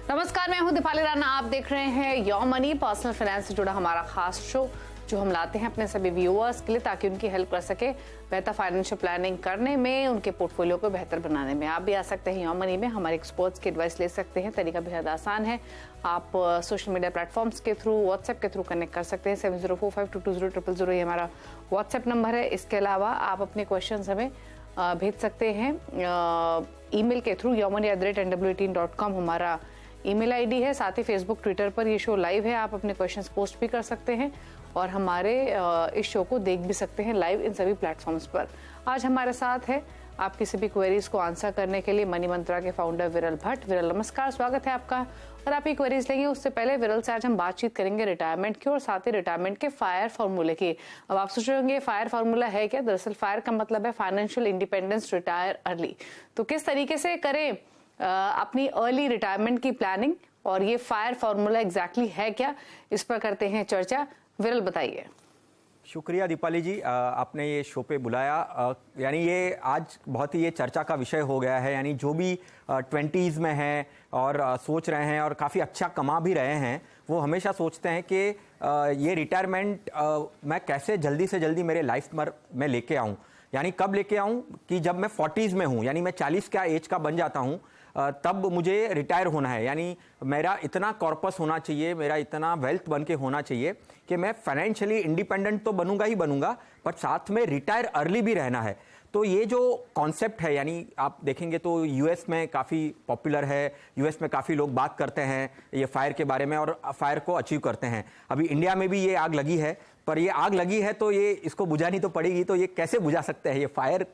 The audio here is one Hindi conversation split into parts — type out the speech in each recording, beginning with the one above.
नमस्कार, मैं हूं दीपाली राणा। आप देख रहे हैं योर मनी, पर्सनल फाइनेंस से जुड़ा हमारा खास शो जो हम लाते हैं अपने सभी व्यूअर्स के लिए ताकि उनकी हेल्प कर सके बेहतर फाइनेंशियल प्लानिंग करने में, उनके पोर्टफोलियो को बेहतर बनाने में। आप भी आ सकते हैं योर मनी में, हमारे एक्सपर्ट्स की एडवाइस ले सकते हैं। तरीका बेहद आसान है। आप सोशल मीडिया प्लेटफॉर्म्स के थ्रू, व्हाट्सएप के थ्रू कनेक्ट कर सकते हैं। 7045220000 ये हमारा व्हाट्सएप नंबर है। इसके अलावा आप अपने क्वेश्चन हमें भेज सकते हैं ईमेल के थ्रू। yourmoney@nw18.com हमारा ईमेल आईडी है। साथ ही फेसबुक, ट्विटर पर ये शो लाइव है। आप अपने क्वेश्चंस पोस्ट भी कर सकते हैं और हमारे इस शो को देख भी सकते हैं लाइव इन सभी प्लेटफॉर्म्स पर। आज हमारे साथ है आप किसी भी क्वेरीज को आंसर करने के लिए मनी मंत्रा के फाउंडर विरल भट्ट। विरल, नमस्कार, स्वागत है आपका। और आप ये क्वेरीज लेंगे उससे पहले विरल से आज हम बातचीत करेंगे रिटायरमेंट की और साथ ही रिटायरमेंट के फायर फार्मूले की। अब आप सोच रहे होंगे फायर फार्मूला है क्या? दरअसल फायर का मतलब है फाइनेंशियल इंडिपेंडेंस, रिटायर अर्ली। तो किस तरीके से करें अपनी अर्ली रिटायरमेंट की प्लानिंग और ये फायर फार्मूला एग्जैक्टली है क्या, इस पर करते हैं चर्चा। विरल, बताइए। शुक्रिया दीपाली जी, आपने ये शो पे बुलाया। यानी ये आज बहुत ही ये चर्चा का विषय हो गया है। यानी जो भी 20s में हैं और सोच रहे हैं और काफ़ी अच्छा कमा भी रहे हैं, वो हमेशा सोचते हैं कि ये रिटायरमेंट मैं कैसे जल्दी से जल्दी मेरे लाइफ में लेके आऊँ। यानी कब लेके आऊँ कि जब मैं 40s में हूँ, यानी मैं 40 का एज का बन जाता हूँ, तब मुझे रिटायर होना है। यानी मेरा इतना कॉर्पस होना चाहिए, मेरा इतना वेल्थ बन के होना चाहिए कि मैं फाइनेंशियली इंडिपेंडेंट तो बनूंगा ही बनूंगा, पर साथ में रिटायर अर्ली भी रहना है। तो ये जो कॉन्सेप्ट है, यानी आप देखेंगे तो यूएस में काफ़ी पॉपुलर है। यूएस में काफ़ी लोग बात करते हैं ये फायर के बारे में और फायर को अचीव करते हैं। अभी इंडिया में भी ये आग लगी है, पर ये आग लगी है तो ये इसको बुझानी तो पड़ेगी। तो ये कैसे बुझा सकते हैं, ये फायर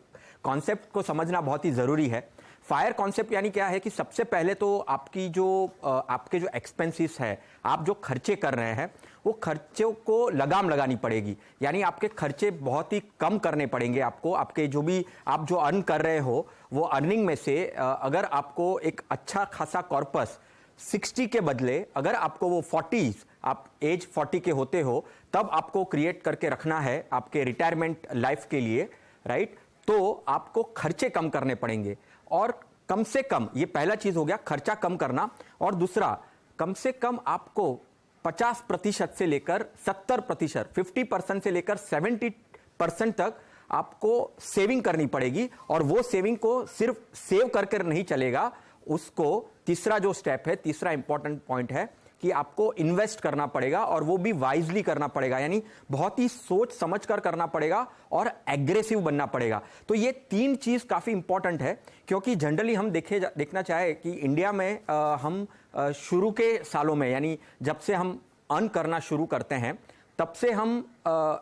कॉन्सेप्ट को समझना बहुत ही ज़रूरी है। फायर कॉन्सेप्ट यानी क्या है कि सबसे पहले तो आपके जो एक्सपेंसेस है, आप जो खर्चे कर रहे हैं, वो खर्चों को लगाम लगानी पड़ेगी। यानी आपके खर्चे बहुत ही कम करने पड़ेंगे आपको। आपके जो भी आप जो अर्न कर रहे हो, वो अर्निंग में से अगर आपको एक अच्छा खासा कॉर्पस 60 के बदले अगर आपको वो 40s, आप एज 40 के होते हो, तब आपको क्रिएट करके रखना है आपके रिटायरमेंट लाइफ के लिए, राइट? तो आपको खर्चे कम करने पड़ेंगे और कम से कम, ये पहला चीज हो गया खर्चा कम करना। और दूसरा, कम से कम आपको 50% से लेकर 70%, 50% से लेकर 70% तक आपको सेविंग करनी पड़ेगी। और वो सेविंग को सिर्फ सेव करके नहीं चलेगा, उसको तीसरा जो स्टेप है, तीसरा इंपॉर्टेंट पॉइंट है कि आपको इन्वेस्ट करना पड़ेगा और वो भी वाइजली करना पड़ेगा। यानी बहुत ही सोच समझ कर करना पड़ेगा और एग्रेसिव बनना पड़ेगा। तो ये तीन चीज काफी इंपॉर्टेंट है, क्योंकि जनरली हम देखना चाहे कि इंडिया में हम शुरू के सालों में, यानी जब से हम अर्न करना शुरू करते हैं, तब से हम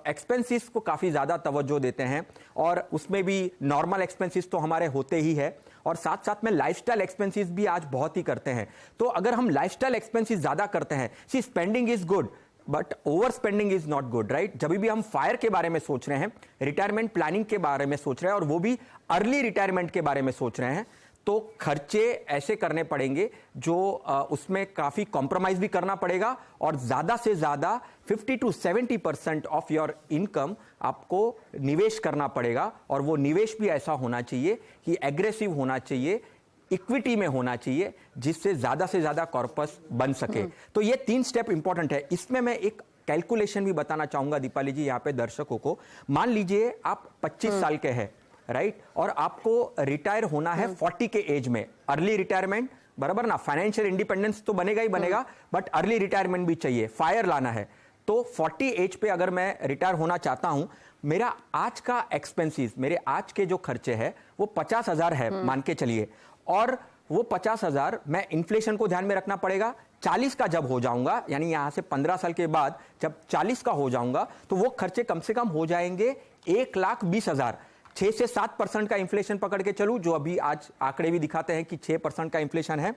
एक्सपेंसेस को काफ़ी ज़्यादा तवज्जो देते हैं। और उसमें भी नॉर्मल एक्सपेंसेस तो हमारे होते ही है, और साथ साथ में लाइफस्टाइल एक्सपेंसेस भी आज बहुत ही करते हैं। तो अगर हम लाइफस्टाइल एक्सपेंसेस ज़्यादा करते हैं, see spending is good but over spending is not good, right? जब भी हम फायर के बारे में सोच रहे हैं, रिटायरमेंट प्लानिंग के बारे में सोच रहे हैं और वो भी अर्ली रिटायरमेंट के बारे में सोच रहे हैं, तो खर्चे ऐसे करने पड़ेंगे जो उसमें काफ़ी कॉम्प्रोमाइज़ भी करना पड़ेगा और ज़्यादा से ज़्यादा 50 to 70% ऑफ योर इनकम आपको निवेश करना पड़ेगा। और वो निवेश भी ऐसा होना चाहिए कि एग्रेसिव होना चाहिए, इक्विटी में होना चाहिए, जिससे ज़्यादा से ज़्यादा कॉर्पस बन सके। तो ये 3 स्टेप इंपॉर्टेंट है। इसमें मैं एक कैलकुलेशन भी बताना चाहूँगा दीपाली जी यहाँ पे दर्शकों को। मान लीजिए आप 25 साल के हैं, राइट? और आपको रिटायर होना है 40 के एज में, अर्ली रिटायरमेंट, बराबर ना? फाइनेंशियल इंडिपेंडेंस तो बनेगा ही बनेगा, बट अर्ली रिटायरमेंट भी चाहिए, फायर लाना है। तो 40 एज पे अगर मैं रिटायर होना चाहता हूं, मेरा आज का एक्सपेंसेस, मेरे आज के जो खर्चे हैं वो 50,000 है मान के चलिए। और वो 50,000 मैं इन्फ्लेशन को ध्यान में रखना पड़ेगा। 40 का जब हो जाऊंगा, यानी यहां से 15 साल के बाद जब 40 का हो जाऊंगा, तो वो खर्चे कम से कम हो जाएंगे 1,20,000। 6 से 7% का इन्फ्लेशन पकड़ के चलूं, जो अभी आज आंकड़े भी दिखाते हैं कि 6% का इन्फ्लेशन है।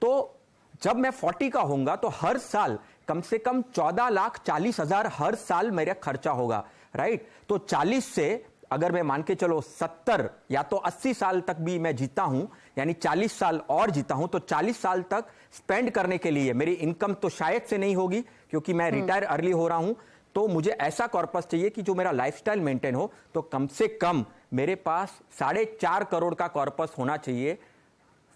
तो जब मैं 40 का होऊंगा तो हर साल कम से कम 14,40,000 हर साल मेरा खर्चा होगा, राइट? तो 40 से अगर मैं मान के चलो 70 या तो 80 साल तक भी मैं जीता हूं, यानी 40 साल और जीता हूं, तो 40 साल तक स्पेंड करने के लिए मेरी इनकम तो शायद से नहीं होगी, क्योंकि मैं रिटायर अर्ली हो रहा हूं। तो मुझे ऐसा कॉर्पस चाहिए कि जो मेरा लाइफस्टाइल मेंटेन हो। तो कम से कम मेरे पास 4.5 करोड़ का कॉर्पस होना चाहिए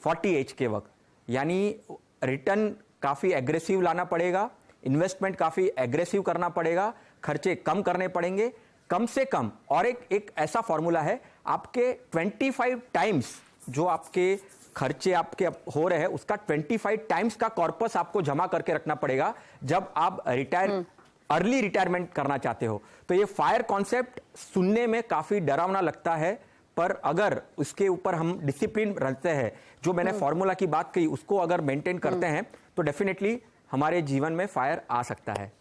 40 एज के वक्त। यानी रिटर्न काफ़ी एग्रेसिव लाना पड़ेगा, इन्वेस्टमेंट काफ़ी एग्रेसिव करना पड़ेगा, खर्चे कम करने पड़ेंगे कम से कम। और एक ऐसा फॉर्मूला है, आपके 25 टाइम्स जो आपके खर्चे आपके हो रहे हैं उसका 25 टाइम्स का कॉर्पस आपको जमा करके रखना पड़ेगा जब आप अर्ली रिटायरमेंट करना चाहते हो। तो ये फायर कॉन्सेप्ट सुनने में काफी डरावना लगता है, पर अगर उसके ऊपर हम डिसिप्लिन रखते हैं, जो मैंने फॉर्मूला की बात कही उसको अगर मेंटेन करते हैं तो डेफिनेटली हमारे जीवन में फायर आ सकता है।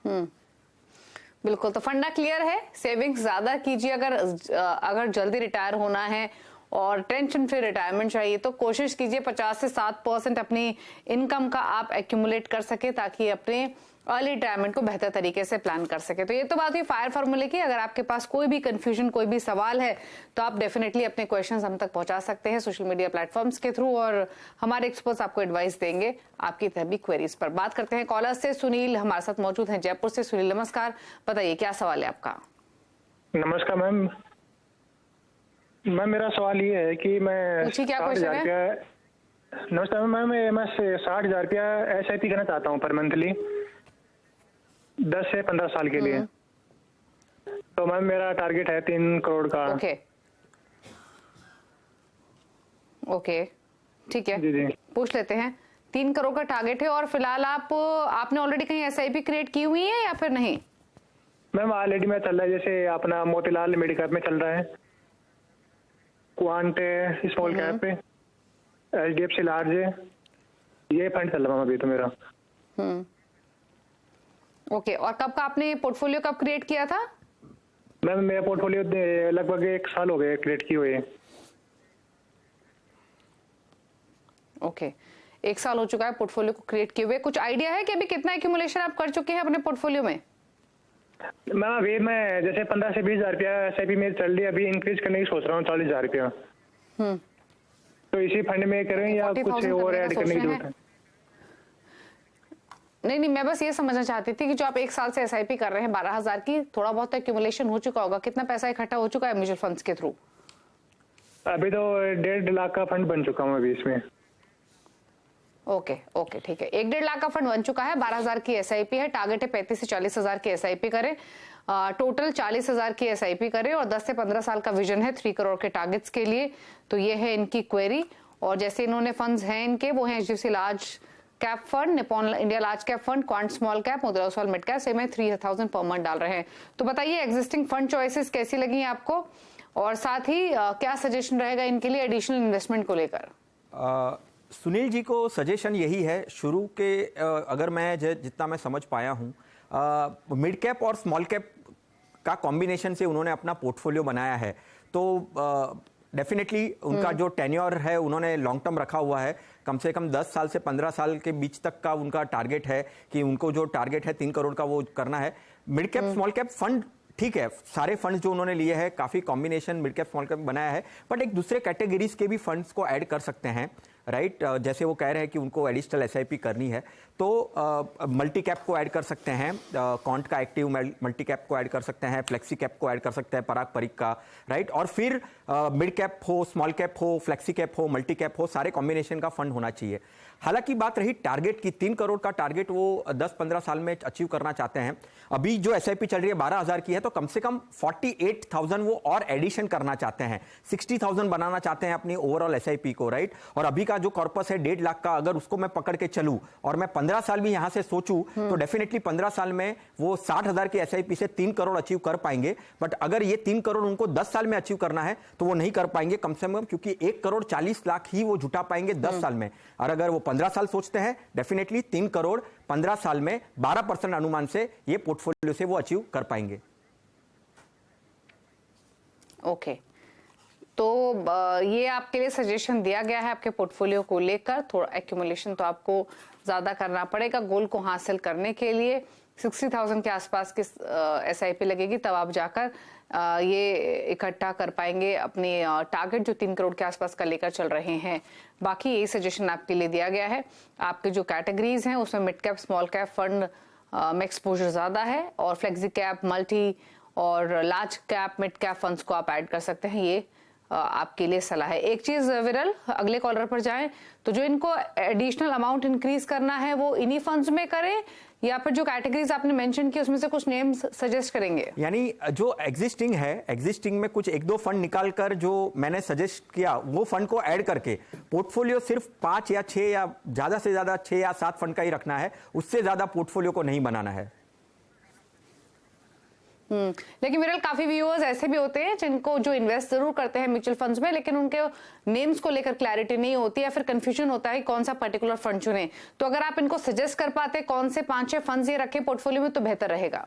बिल्कुल, तो फंडा क्लियर है, सेविंग्स ज्यादा कीजिए। अगर जल्दी रिटायर होना है और टेंशन फ्री रिटायरमेंट चाहिए तो कोशिश कीजिए 50 से 7% अपनी इनकम का आप एक्यूमुलेट कर सके, ताकि अपने अर्ली रिटायरमेंट को बेहतर तरीके से प्लान कर सके। तो ये तो बात हुई फायर फार्मूले की। अगर आपके पास कोई भी कंफ्यूजन, कोई भी सवाल है तो आप डेफिनेटली अपने क्वेश्चंस हम तक पहुंचा सकते हैं सोशल मीडिया प्लेटफॉर्म्स के थ्रू, और हमारे एक्सपर्ट्स आपको एडवाइस देंगे आपकी तभी क्वेरीज पर। बात करते हैं कॉलर से। सुनील हमारे साथ मौजूद हैं जयपुर से। सुनील नमस्कार, बताइए क्या सवाल है आपका? नमस्कार मैम। मेरा सवाल ये है कि मैं पूछिए, क्या क्वेश्चन है? नमस्कार मैम, मैं 60,000 रुपया SIP करना चाहता हूँ पर मंथली 10 से 15 साल के लिए। तो मैम मेरा टारगेट है 3 करोड़ का। ओके, ठीक है, जी जी पूछ लेते हैं। 3 करोड़ का टारगेट है और फिलहाल आपने ऑलरेडी कहीं SIP क्रिएट की हुई है या फिर नहीं? मैम ऑलरेडी मैं चल रहा है, जैसे अपना मोतीलाल मेडिकैप में चल रहा है, क्वांट स्मॉल कैप पे, HDFC लार्ज है, ये फंड चल रहा है अभी तो मेरा। ओके, और कब का आपने पोर्टफोलियो कब क्रिएट किया था? मैम मेरा पोर्टफोलियो लगभग 1 साल हो गए क्रिएट किए हुए। ओके, 1 साल हो चुका है पोर्टफोलियो को क्रिएट किए हुए। कुछ आइडिया है कि अभी कितना एक्यूमुलेशन आप कर चुके हैं अपने पोर्टफोलियो में? मैम अभी मैं जैसे 15 से 20,000 रुपया SIP मेरी चल रही है, अभी इंक्रीज करने की सोच रहा हूँ 40,000 रुपया। तो इसी फंड में करें या कुछ और ऐड करने की जरूरत है? नहीं, मैं बस ये समझना चाहती थी कि जो आप 1 साल से SIP कर रहे हैं 12,000 की, थोड़ा बहुत एक्यूमुलेशन हो चुका होगा। कितना पैसा इकट्ठा हो चुका है म्यूचुअल फंड्स के थ्रू? अभी तो 1.5 लाख का फंड बन चुका हूँ अभी इसमें। ओके, ठीक है, 1.5 लाख का फंड बन चुका है। 12,000 की SIP है, टारगेट है 35 से 40,000 की SIP करें। टोटल 40,000 की SIP करें और 10 से 15 साल का विजन है 3 करोड़ के टारगेट्स के लिए। तो ये है इनकी क्वेरी। और जैसे इन्होंने फंड्स हैं इनके, वो हैं HDFC large cap fund, Nippon India large cap fund, quant small cap, Motilal Oswal mid cap, same है 3,000 पर मंथ डाल रहे हैं। तो बताइए एग्जिस्टिंग फंड चॉइसेस कैसी लगी आपको, और साथ ही क्या सजेशन रहेगा इनके लिए एडिशनल इन्वेस्टमेंट को लेकर? सुनील जी को सजेशन यही है, शुरू के अगर मैं जितना मैं समझ पाया हूँ, मिड कैप और स्मॉल कैप का कॉम्बिनेशन से उन्होंने अपना पोर्टफोलियो बनाया है। तो डेफिनेटली उनका जो टेन्योर है उन्होंने लॉन्ग टर्म रखा हुआ है, कम से कम 10 साल से 15 साल के बीच तक का उनका टारगेट है कि उनको जो टारगेट है 3 करोड़ का वो करना है। Mid cap small cap fund ठीक है, सारे फंड्स जो उन्होंने लिए हैं काफ़ी combination mid cap small cap बनाया है, बट एक दूसरे कैटेगरीज के भी फंड्स को ऐड कर सकते हैं, राइट? जैसे वो कह रहे हैं कि उनको एडिशनल SIP करनी है तो मल्टी कैप को ऐड कर सकते हैं, कॉन्ट का एक्टिव मल्टी कैप को ऐड कर सकते हैं, फ्लेक्सी कैप को ऐड कर सकते हैं, पराग परिक का, राइट? और फिर मिड कैप हो, स्मॉल कैप हो, फ्लेक्सी कैप हो, मल्टी कैप हो, सारे कॉम्बिनेशन का फंड होना चाहिए। हालांकि बात रही टारगेट की, 3 करोड़ का टारगेट वो 10-15 साल में अचीव करना चाहते हैं। अभी जो SIP चल रही है 12,000 की है, तो कम से कम 48,000 वो और एडिशन करना चाहते हैं, 60,000 बनाना चाहते हैं अपनी ओवरऑल SIP को, राइट? और अभी का जो कॉर्पस है 1.5 लाख का, अगर उसको मैं पकड़ के चलूं और मैं 15 साल भी यहां से सोचूं तो डेफिनेटली 15 साल में वो 60,000 की SIP से 3 करोड़ अचीव कर पाएंगे। बट अगर ये 3 करोड़ उनको 10 साल में अचीव करना है तो वो नहीं कर पाएंगे कम से कम, क्योंकि 1 करोड़ 40 लाख ही वो जुटा पाएंगे 10 साल में। और अगर वो 15 साल सोचते हैं, डेफिनेटली 3 करोड़ 15 साल में 12% अनुमान से ये पोर्टफोलियो से वो अचीव कर पाएंगे। ओके, तो ये आपके लिए सजेशन दिया गया है आपके पोर्टफोलियो को लेकर। थोड़ा एक्यूमुलेशन तो आपको ज्यादा करना पड़ेगा गोल को हासिल करने के लिए। 60,000 के आसपास की SIP लगेगी, तब आप जाकर ये इकट्ठा कर पाएंगे अपने टारगेट जो 3 करोड़ के आसपास का लेकर चल रहे हैं। बाकी यही सजेशन आपके लिए दिया गया है। आपके जो कैटेगरीज हैं उसमें mid cap small cap fund में एक्सपोजर ज्यादा है, और फ्लेक्सी कैप, मल्टी और large cap, mid cap funds को आप ऐड कर सकते हैं। ये आपके लिए सलाह है। एक चीज विरल, अगले कॉलर पर जाएं तो जो इनको एडिशनल अमाउंट इंक्रीज करना है वो इन्हीं फंड्स में करें या फिर जो कैटेगरीज आपने मेंशन की उसमें से कुछ नेम्स सजेस्ट करेंगे? यानी जो एग्जिस्टिंग में कुछ एक दो फंड निकाल कर जो मैंने सजेस्ट किया वो फंड को ऐड करके पोर्टफोलियो सिर्फ 5 या 6 या ज्यादा से ज्यादा 6 या 7 फंड का ही रखना है, उससे ज्यादा पोर्टफोलियो को नहीं बनाना है। लेकिन विरल काफी व्यूअर्स ऐसे भी होते हैं जिनको जो इन्वेस्ट जरूर करते हैं म्यूचुअल फंड्स में, लेकिन उनके नेम्स को लेकर क्लैरिटी नहीं होती या फिर कंफ्यूजन होता है कौन सा पर्टिकुलर फंड चुने। तो अगर आप इनको सजेस्ट कर पाते कौन से 5-6 फंड्स ये रखे पोर्टफोलियो में तो बेहतर रहेगा।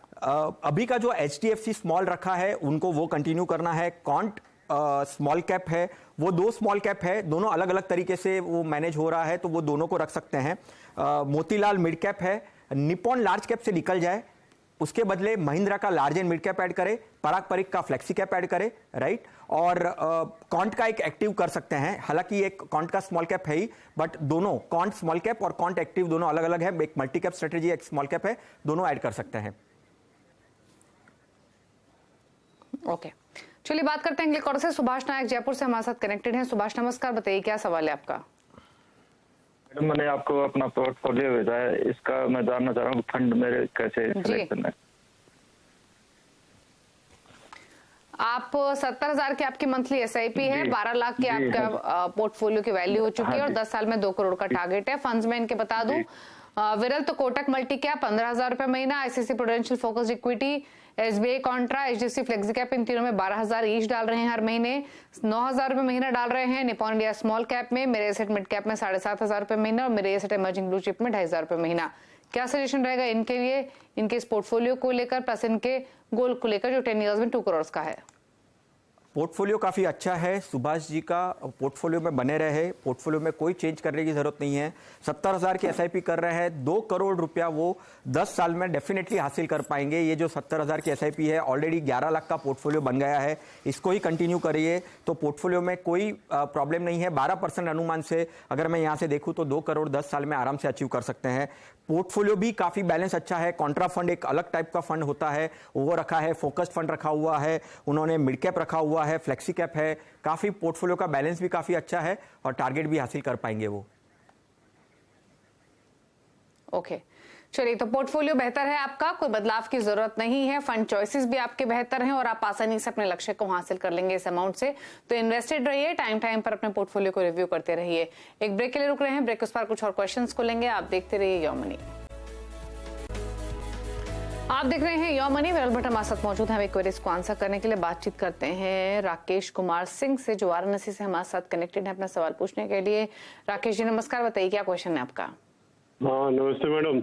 अभी का जो HDFC स्मॉल रखा है उनको वो कंटिन्यू करना है। कॉन्ट स्मॉल कैप है, वो 2 स्मॉल कैप है, दोनों अलग अलग तरीके से वो मैनेज हो रहा है तो वो दोनों को रख सकते हैं। मोतीलाल मिड कैप है, निप्पॉन लार्ज कैप से निकल जाए, उसके बदले महिंद्रा का large and mid cap add करे, पराग परिक का फ्लेक्सी कैप ऐड करे, राइट। और कॉन्ट का एक एक्टिव कर सकते हैं, हालांकि एक कॉन्ट का स्मॉल कैप है ही, बट दोनों कॉन्ट स्मॉल कैप और कॉन्ट एक्टिव दोनों अलग अलग है। एक मल्टी कैप स्ट्रेटेजी, एक स्मॉल कैप है, दोनों ऐड कर सकते हैं। ओके, चलिए बात करते हैं अगले कॉलर से। सुभाष नायक जयपुर से हमारे साथ कनेक्टेड हैं। सुभाष नमस्कार, बताइए क्या सवाल है आपका? मैडम, मैंने आपको अपना पोर्टफोलियो भेजा है, इसका मैं जानना चाह रहा हूँ फंड मेरे कैसे सेलेक्ट करना है। आप 70,000 की आपकी मंथली SIP है, 12 लाख की आपका पोर्टफोलियो की वैल्यू हो चुकी है और 10 साल में 2 करोड़ का टारगेट है। फंड्स में इनके बता दूं विरल तो कोटक मल्टी कैप 15,000 रुपए महीना, ICICI Prudential focused equity, SBI contra, HDFC flexi cap, इन तीनों में 12,000 ईच डाल रहे हैं हर महीने। 9,000 रुपए महीना डाल रहे हैं निप्पॉन इंडिया स्मॉल कैप में, मेरे एसेट मिड कैप में 7,500 रुपए महीना और मेरे एसेट इमर्जिंग ब्लू चिप में 2,500 रुपए महीना। क्या सजेशन रहेगा इनके लिए, इनके इस पोर्टफोलियो को लेकर प्लस इनके गोल को लेकर जो 10 ईयर्स में 2 करोड़ का है? पोर्टफोलियो काफ़ी अच्छा है सुभाष जी का, पोर्टफोलियो में बने रहे, पोर्टफोलियो में कोई चेंज करने की जरूरत नहीं है। 70,000 की SIP कर रहे हैं, 2 करोड़ रुपया वो 10 साल में डेफिनेटली हासिल कर पाएंगे। ये जो 70,000 की SIP है ऑलरेडी 11 लाख का पोर्टफोलियो बन गया है, इसको ही कंटिन्यू करिए तो पोर्टफोलियो में कोई प्रॉब्लम नहीं है। 12% अनुमान से अगर मैं यहाँ से देखूँ तो 2 करोड़ 10 साल में आराम से अचीव कर सकते हैं। पोर्टफोलियो भी काफ़ी बैलेंस अच्छा है। कॉन्ट्रा फंड एक अलग टाइप का फंड होता है, वो रखा है, फोकस्ड फंड रखा हुआ है, उन्होंने मिड कैप रखा हुआ है, फ्लेक्सी कैप है, काफ़ी पोर्टफोलियो का बैलेंस भी काफ़ी अच्छा है और टारगेट भी हासिल कर पाएंगे वो। ओके, चलिए तो पोर्टफोलियो बेहतर है आपका, कोई बदलाव की जरूरत नहीं है। फंड चॉइसेस भी आपके बेहतर हैं और आप आसानी से अपने लक्ष्य को हासिल कर लेंगे इस अमाउंट से। तो इन्वेस्टेड रहिए, टाइम पर अपने पोर्टफोलियो को रिव्यू करते रहिए। एक ब्रेक के लिए रुक रहे हैं, ब्रेक के बाद कुछ और क्वेश्चंस को लेंगे। आप देखते रहिए योर मनी। आप देख रहे हैं योर मनी, विरल भट्ट हमारे साथ मौजूद हैं। एक क्वेरीज को आंसर करने के लिए बातचीत करते हैं राकेश कुमार सिंह से जो वाराणसी से हमारे साथ कनेक्टेड है अपना सवाल पूछने के लिए। राकेश जी नमस्कार, बताइए क्या क्वेश्चन है आपका? हाँ नमस्ते मैडम।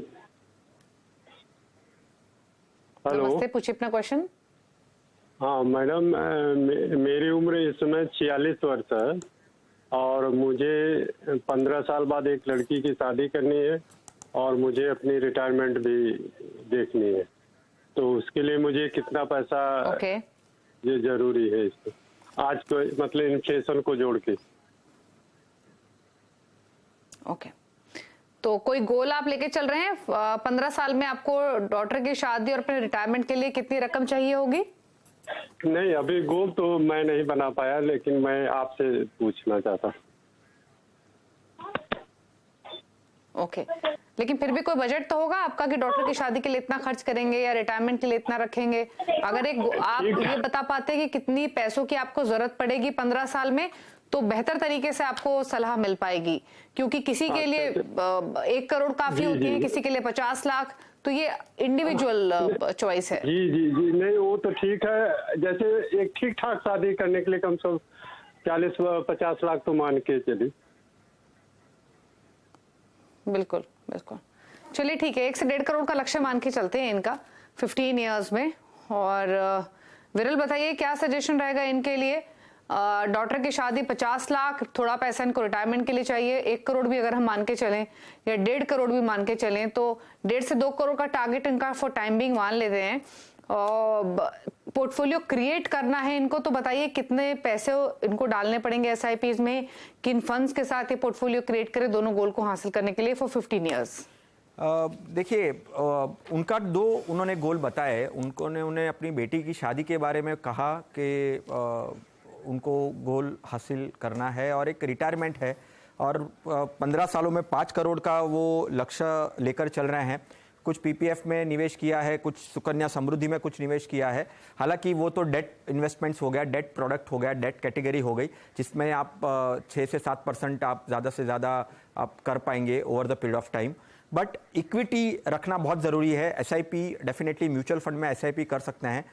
हेलो, नमस्ते, पूछिए अपना क्वेश्चन। हाँ मैडम, मेरी उम्र इस समय 46 वर्ष है और मुझे 15 साल बाद एक लड़की की शादी करनी है और मुझे अपनी रिटायरमेंट भी देखनी है, तो उसके लिए मुझे कितना पैसा ये जरूरी है इसको आज को, मतलब इन्फ्लेशन को जोड़ के? ओके, तो कोई गोल आप लेके चल रहे हैं? 15 साल में आपको डॉटर की शादी और अपने रिटायरमेंट के लिए कितनी रकम चाहिए होगी? नहीं, अभी गोल तो मैं नहीं बना पाया, लेकिन मैं आपसे पूछना चाहता। ओके, लेकिन फिर भी कोई बजट तो होगा आपका कि डॉटर की शादी के लिए इतना खर्च करेंगे या रिटायरमेंट के लिए इतना रखेंगे। अगर आप ये बता पाते कि कितनी पैसों की आपको जरूरत पड़ेगी 15 साल में तो बेहतर तरीके से आपको सलाह मिल पाएगी, क्योंकि किसी के लिए 1 करोड़ काफी होती है, किसी के लिए 50 लाख, तो ये इंडिविजुअल चॉइस है। जी जी जी, नहीं वो तो ठीक है, जैसे एक ठीक ठाक शादी करने के लिए कम से कम 40-50 लाख तो मान के चली। बिल्कुल बिल्कुल, चलिए ठीक है, 1 से 1.5 करोड़ का लक्ष्य मान के चलते हैं इनका 15 इयर्स में। और विरल बताइए क्या सजेशन रहेगा इनके लिए? डॉटर की शादी 50 लाख, थोड़ा पैसा इनको रिटायरमेंट के लिए चाहिए, 1 करोड़ भी अगर हम मान के चलें या 1.5 करोड़ भी मान के चलें तो 1.5 से 2 करोड़ का टारगेट इनका फॉर टाइम बिंग मान लेते हैं। और पोर्टफोलियो क्रिएट करना है इनको, तो बताइए कितने पैसे इनको डालने पड़ेंगे SIPs में, किन फंड्स के साथ ये पोर्टफोलियो क्रिएट करें दोनों गोल को हासिल करने के लिए फॉर 15 ईयर्स? देखिए, उनका 2 उन्होंने गोल बताए। उन्हें अपनी बेटी की शादी के बारे में कहा कि उनको गोल हासिल करना है और एक रिटायरमेंट है और 15 सालों में 5 करोड़ का वो लक्ष्य लेकर चल रहे हैं। कुछ पीपीएफ में निवेश किया है, कुछ सुकन्या समृद्धि में कुछ निवेश किया है। हालांकि वो तो डेट इन्वेस्टमेंट्स हो गया, डेट प्रोडक्ट हो गया, डेट कैटेगरी हो गई, जिसमें आप 6 से 7% आप ज़्यादा से ज़्यादा आप कर पाएंगे over the period of time. But equity रखना बहुत ज़रूरी है। एसआईपी डेफिनेटली म्यूचुअल फंड में एसआईपी कर सकते हैं।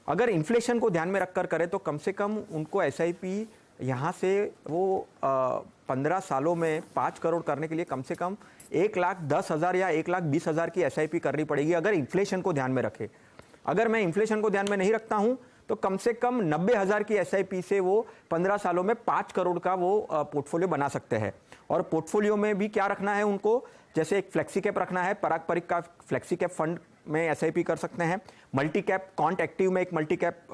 अगर इन्फ्लेशन को ध्यान में रखकर करें तो कम से कम उनको एसआईपी यहाँ से वो 15 सालों में 5 करोड़ करने के लिए कम से कम 1,10,000 या 1,20,000 की एसआईपी करनी पड़ेगी, अगर इन्फ्लेशन को ध्यान में रखे। अगर मैं इन्फ्लेशन को ध्यान में नहीं रखता हूं तो कम से कम 90,000 की एसआईपी से वो 15 सालों में 5 करोड़ का वो पोर्टफोलियो बना सकते हैं। और पोर्टफोलियो में भी क्या रखना है उनको, जैसे एक फ्लेक्सी कैप रखना है, पराग परिक का फ्लेक्सी कैप फंड में एसआईपी कर सकते हैं। मल्टी कैप कॉन्ट एक्टिव में एक मल्टी कैप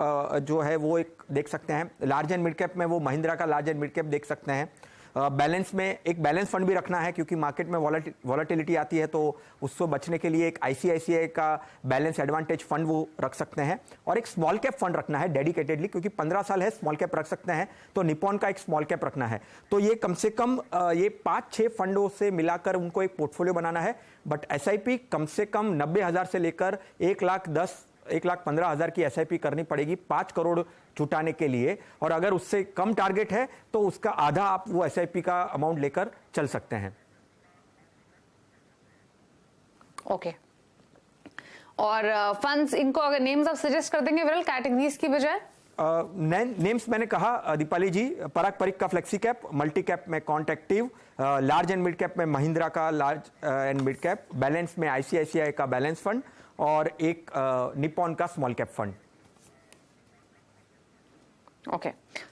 जो है वो एक देख सकते हैं। लार्ज एंड मिड कैप में वो महिंद्रा का लार्ज एंड मिड कैप देख सकते हैं। बैलेंस में एक बैलेंस फंड भी रखना है, क्योंकि मार्केट में वॉलेटिलिटी आती है तो उससे बचने के लिए एक आईसीआईसीआई का बैलेंस एडवांटेज फंड वो रख सकते हैं। और एक स्मॉल कैप फंड रखना है डेडिकेटेडली, क्योंकि 15 साल है, स्मॉल कैप रख सकते हैं, तो निपॉन का एक स्मॉल कैप रखना है। तो ये कम से कम ये 5-6 फंडों से मिलाकर उनको एक पोर्टफोलियो बनाना है। बट एसआईपी कम से कम 90,000 से लेकर 1,10,000-1,15,000 की एसआईपी करनी पड़ेगी 5 करोड़ जुटाने के लिए। और अगर उससे कम टारगेट है तो उसका आधा आप वो एसआईपी का अमाउंट लेकर चल सकते हैं। ओके। और फंड्स इनको अगर नेम्स आप सजेस्ट कर देंगे विरल, कैटेगरीज की बजाय? नेम्स मैंने कहा दीपाली जी, पराग परिक का फ्लेक्सी कैप, मल्टी कैप में quant active, large and mid cap में महिंद्रा का large and mid cap, balance में आईसीआईसीआई का बैलेंस फंड और एक निपॉन का small cap fund. Okay.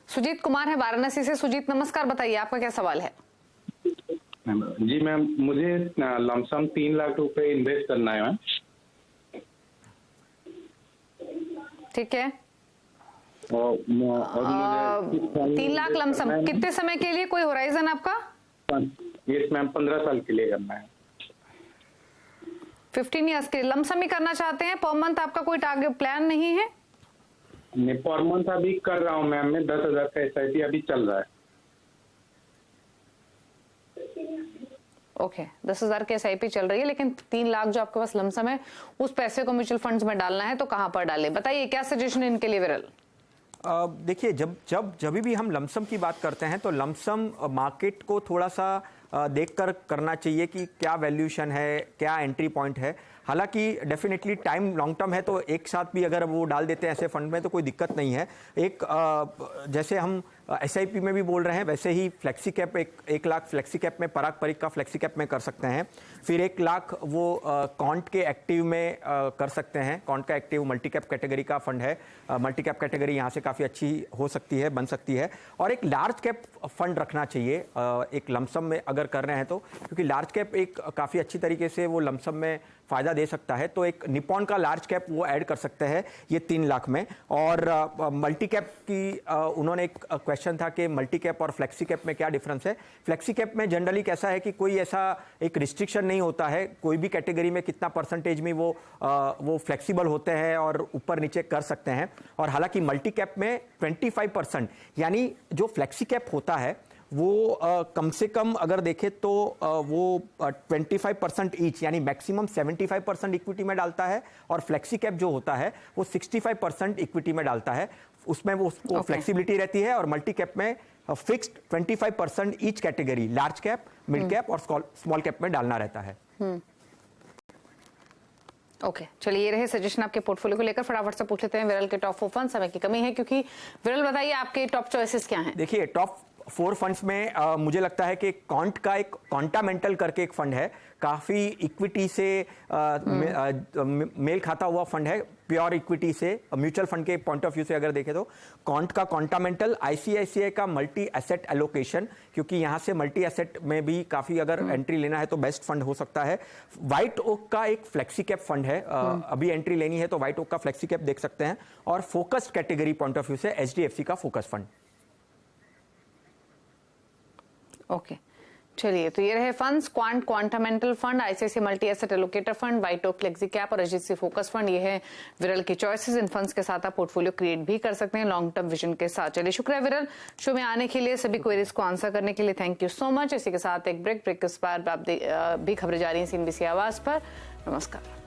Sujit Kumar है वाराणसी से। सुजीत नमस्कार, बताइए आपका क्या सवाल है? जी मैम, मुझे लमसम 3 लाख रुपए इन्वेस्ट करना है मैम। ठीक है। और मुझे 3 लाख लमसम कितने समय के लिए, कोई होराइजन आपका? यस मैम, 15 साल के लिए करना है। 15 ईयर्स के लमसम ही करना चाहते हैं? पर मंथ आपका कोई टारगेट प्लान नहीं है? पर मंथ अभी कर रहा हूँ मैम, मैं 10,000 का एसआईपी अभी चल रहा है। ओके, 10,000 की एसआईपी चल रही है, लेकिन 3 लाख जो आपके पास लमसम है उस पैसे को म्यूचुअल फंड्स में डालना है, तो कहां पर डालें? बताइए क्या सजेशन इनके लिए विरल? देखिए, जब भी हम लमसम की बात करते हैं तो लमसम मार्केट को थोड़ा सा देखकर करना चाहिए कि क्या वैल्यूएशन है, क्या एंट्री पॉइंट है। हालांकि डेफिनेटली टाइम लॉन्ग टर्म है, तो एक साथ भी अगर वो डाल देते हैं ऐसे फंड में तो कोई दिक्कत नहीं है। एक जैसे हम एसआईपी में भी बोल रहे हैं, वैसे ही flexi cap 1 lakh flexi cap में, पराग परिक का फ्लेक्सी कैप में कर सकते हैं। फिर 1 लाख वो कॉन्ट के एक्टिव में कर सकते हैं। कॉन्ट का एक्टिव मल्टी कैप कैटेगरी का फंड है। मल्टी कैप कैटेगरी यहाँ से काफ़ी अच्छी हो सकती है, बन सकती है। और एक लार्ज कैप फंड रखना चाहिए एक लमसम में अगर कर रहे हैं तो, क्योंकि लार्ज कैप एक काफ़ी अच्छी तरीके से वो लमसम में फ़ायदा दे सकता है। तो एक निपॉन का लार्ज कैप वो ऐड कर सकते हैं ये 3 लाख में। और मल्टी कैप की उन्होंने एक क्वेश्चन था कि मल्टी कैप और फ्लेक्सी कैप में क्या डिफरेंस है। फ्लेक्सी कैप में जनरली कैसा है कि कोई ऐसा एक रिस्ट्रिक्शन नहीं होता है, कोई भी कैटेगरी में कितना परसेंटेज में वो फ्लेक्सिबल होते हैं और ऊपर नीचे कर सकते हैं। और हालांकि मल्टी कैप में 25%, यानी जो फ्लेक्सी कैप होता है वो कम से कम अगर देखें तो वो 25% ईच, यानी मैक्सिमम 75% इक्विटी में डालता है। और फ्लेक्सी कैप जो होता है वो 65% इक्विटी में डालता है। उसमें वो उसको फ्लेक्सिबिलिटी रहती है। और मल्टी कैप में fixed 25% each category, large cap, mid cap और स्मॉल कैप में डालना रहता है। ओके, चलिए ये रहे सजेशन आपके पोर्टफोलियो को लेकर। फटाफट से पूछ लेते हैं विरल के टॉप 4 फंड। समय की कमी है क्योंकि विरल बताइए आपके टॉप चॉइसेस क्या हैं? देखिए, टॉप 4 फंड्स में मुझे लगता है कि कॉन्ट का एक कॉन्टामेंटल करके एक फंड है, काफ़ी इक्विटी से मेल खाता हुआ फंड है, प्योर इक्विटी से, म्यूचुअल फंड के पॉइंट ऑफ व्यू से अगर देखें तो। कॉन्ट का कॉन्टामेंटल, आईसीआईसीआई का मल्टी एसेट एलोकेशन, क्योंकि यहाँ से मल्टी एसेट में भी काफ़ी अगर एंट्री लेना है तो बेस्ट फंड हो सकता है। व्हाइट ओक का एक फ्लेक्सी कैप फंड है, अभी एंट्री लेनी है तो व्हाइट ओक का फ्लेक्सी कैप देख सकते हैं। और focused category point of view से एचडीएफसी का फोकस फंड। ओके, चलिए, तो ये रहे funds, Quantamental fund, ICICI multi asset allocator fund, White Oak flexi cap और एचडीएफसी फोकस फंड। ये है विरल की चॉइसेस। इन फंड्स के साथ आप पोर्टफोलियो क्रिएट भी कर सकते हैं लॉन्ग टर्म विजन के साथ। चलिए, शुक्रिया विरल शो में आने के लिए, सभी क्वेरीज को आंसर करने के लिए थैंक यू सो मच। इसी के साथ एक ब्रेक के बाद आप भी खबरें जारी हैं CNBC आवाज पर। नमस्कार।